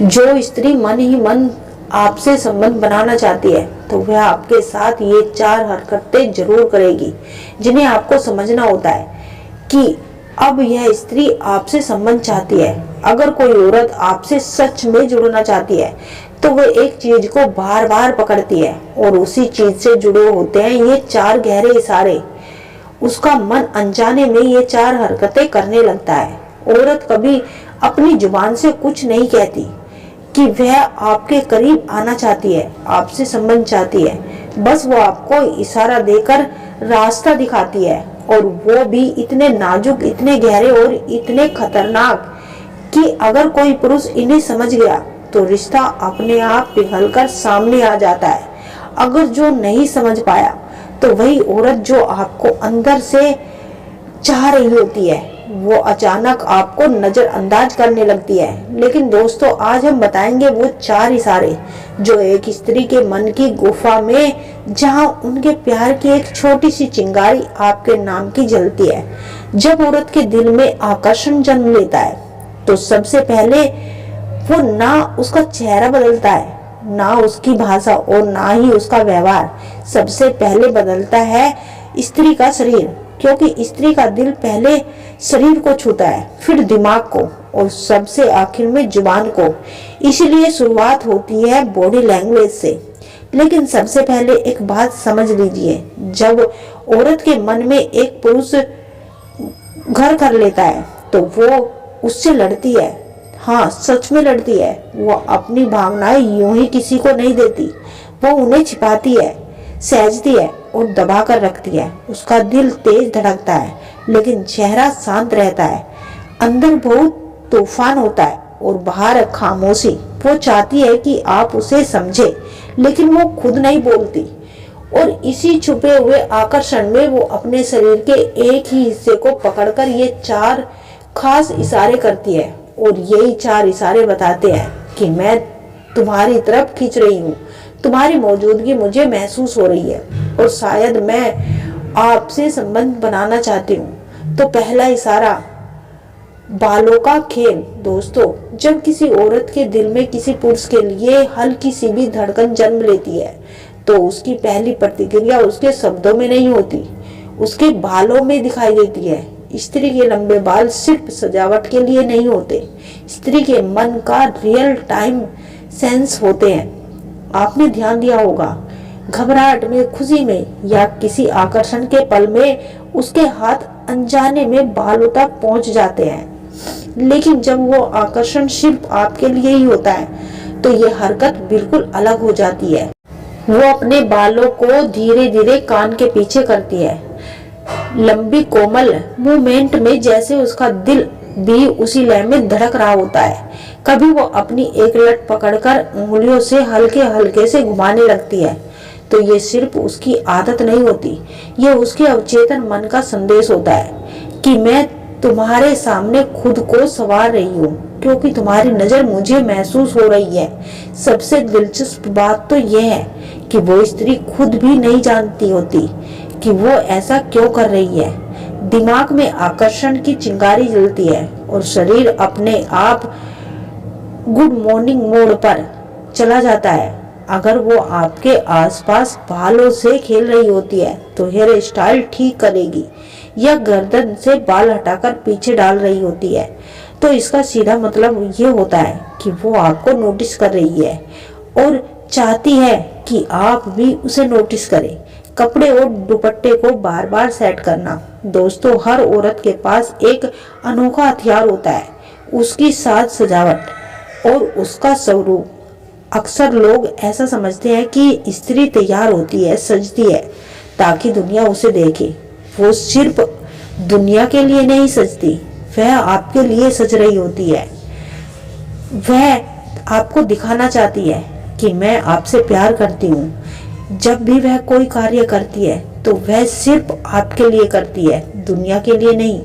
जो स्त्री मन ही मन आपसे संबंध बनाना चाहती है तो वह आपके साथ ये 4 हरकतें जरूर करेगी, जिन्हें आपको समझना होता है कि अब यह स्त्री आपसे संबंध चाहती है। अगर कोई औरत आपसे सच में जुड़ना चाहती है तो वह एक चीज को बार बार पकड़ती है और उसी चीज से जुड़े होते हैं ये 4 गहरे इशारे। उसका मन अनजाने में ये 4 हरकतें करने लगता है। औरत कभी अपनी जुबान से कुछ नहीं कहती कि वह आपके करीब आना चाहती है, आपसे संबंध चाहती है। बस वो आपको इशारा देकर रास्ता दिखाती है, और वो भी इतने नाजुक, इतने गहरे और इतने खतरनाक कि अगर कोई पुरुष इन्हें समझ गया तो रिश्ता अपने आप पिघलकर सामने आ जाता है। अगर जो नहीं समझ पाया तो वही औरत जो आपको अंदर से चाह रही होती है वो अचानक आपको नजरअंदाज करने लगती है। लेकिन दोस्तों, आज हम बताएंगे वो 4 इशारे जो एक स्त्री के मन की गुफा में, जहां उनके प्यार की एक छोटी सी चिंगारी आपके नाम की जलती है। जब औरत के दिल में आकर्षण जन्म लेता है तो सबसे पहले वो ना उसका चेहरा बदलता है, ना उसकी भाषा और ना ही उसका व्यवहार। सबसे पहले बदलता है स्त्री का शरीर, क्योंकि स्त्री का दिल पहले शरीर को छूता है, फिर दिमाग को और सबसे आखिर में जुबान को। इसलिए शुरुआत होती है बॉडी लैंग्वेज से। लेकिन सबसे पहले एक बात समझ लीजिए, जब औरत के मन में एक पुरुष घर कर लेता है तो वो उससे लड़ती है। हाँ, सच में लड़ती है। वो अपनी भावनाएं यूं ही किसी को नहीं देती, वो उन्हें छिपाती है, सहजती है और दबा कर रखती है। उसका दिल तेज धड़कता है लेकिन चेहरा शांत रहता है। अंदर बहुत तूफान होता है और बाहर खामोशी। वो चाहती है कि आप उसे समझे, लेकिन वो खुद नहीं बोलती। और इसी छुपे हुए आकर्षण में वो अपने शरीर के एक ही हिस्से को पकड़कर ये 4 खास इशारे करती है, और यही 4 इशारे बताते हैं कि मैं तुम्हारी तरफ खींच रही हूँ, तुम्हारी मौजूदगी मुझे महसूस हो रही है और शायद मैं आपसे संबंध बनाना चाहती हूँ। तो पहला इशारा, बालों का खेल। दोस्तों, जब किसी औरत के दिल में किसी पुरुष के लिए हल्की सी भी धड़कन जन्म लेती है तो उसकी पहली प्रतिक्रिया उसके शब्दों में नहीं होती, उसके बालों में दिखाई देती है। स्त्री के लंबे बाल सिर्फ सजावट के लिए नहीं होते, स्त्री के मन का रियल टाइम सेंस होते हैं। आपने ध्यान दिया होगा, घबराहट में, खुशी में या किसी आकर्षण के पल में उसके हाथ अनजाने में बालों तक पहुंच जाते हैं। लेकिन जब वो आकर्षण सिर्फ आपके लिए ही होता है तो ये हरकत बिल्कुल अलग हो जाती है। वो अपने बालों को धीरे धीरे कान के पीछे करती है, लंबी कोमल मूवमेंट में, जैसे उसका दिल भी उसी लय में धड़क रहा होता है। कभी वो अपनी एक लट पकड़कर उंगलियों से हल्के हल्के से घुमाने लगती है तो ये सिर्फ उसकी आदत नहीं होती, ये उसके अवचेतन मन का संदेश होता है कि मैं तुम्हारे सामने खुद को संवार रही हूँ, क्योंकि तुम्हारी नजर मुझे महसूस हो रही है। सबसे दिलचस्प बात तो यह है कि वो स्त्री खुद भी नहीं जानती होती कि वो ऐसा क्यों कर रही है। दिमाग में आकर्षण की चिंगारी जलती है और शरीर अपने आप गुड मॉर्निंग मोड पर चला जाता है। अगर वो आपके आसपास बालों से खेल रही होती है तो हेयर स्टाइल ठीक करेगी, या गर्दन से बाल हटाकर पीछे डाल रही होती है तो इसका सीधा मतलब ये होता है कि वो आपको नोटिस कर रही है और चाहती है कि आप भी उसे नोटिस करें। कपड़े और दुपट्टे को बार बार सेट करना। दोस्तों, हर औरत के पास एक अनोखा हथियार होता है, उसकी साज सजावट और उसका स्वरूप। अक्सर लोग ऐसा समझते हैं कि स्त्री तैयार होती है, सजती है ताकि दुनिया उसे देखे। वो सिर्फ दुनिया के लिए नहीं सजती, वह आपके लिए सज रही होती है। वह आपको दिखाना चाहती है कि मैं आपसे प्यार करती हूँ। जब भी वह कोई कार्य करती है तो वह सिर्फ आपके लिए करती है, दुनिया के लिए नहीं।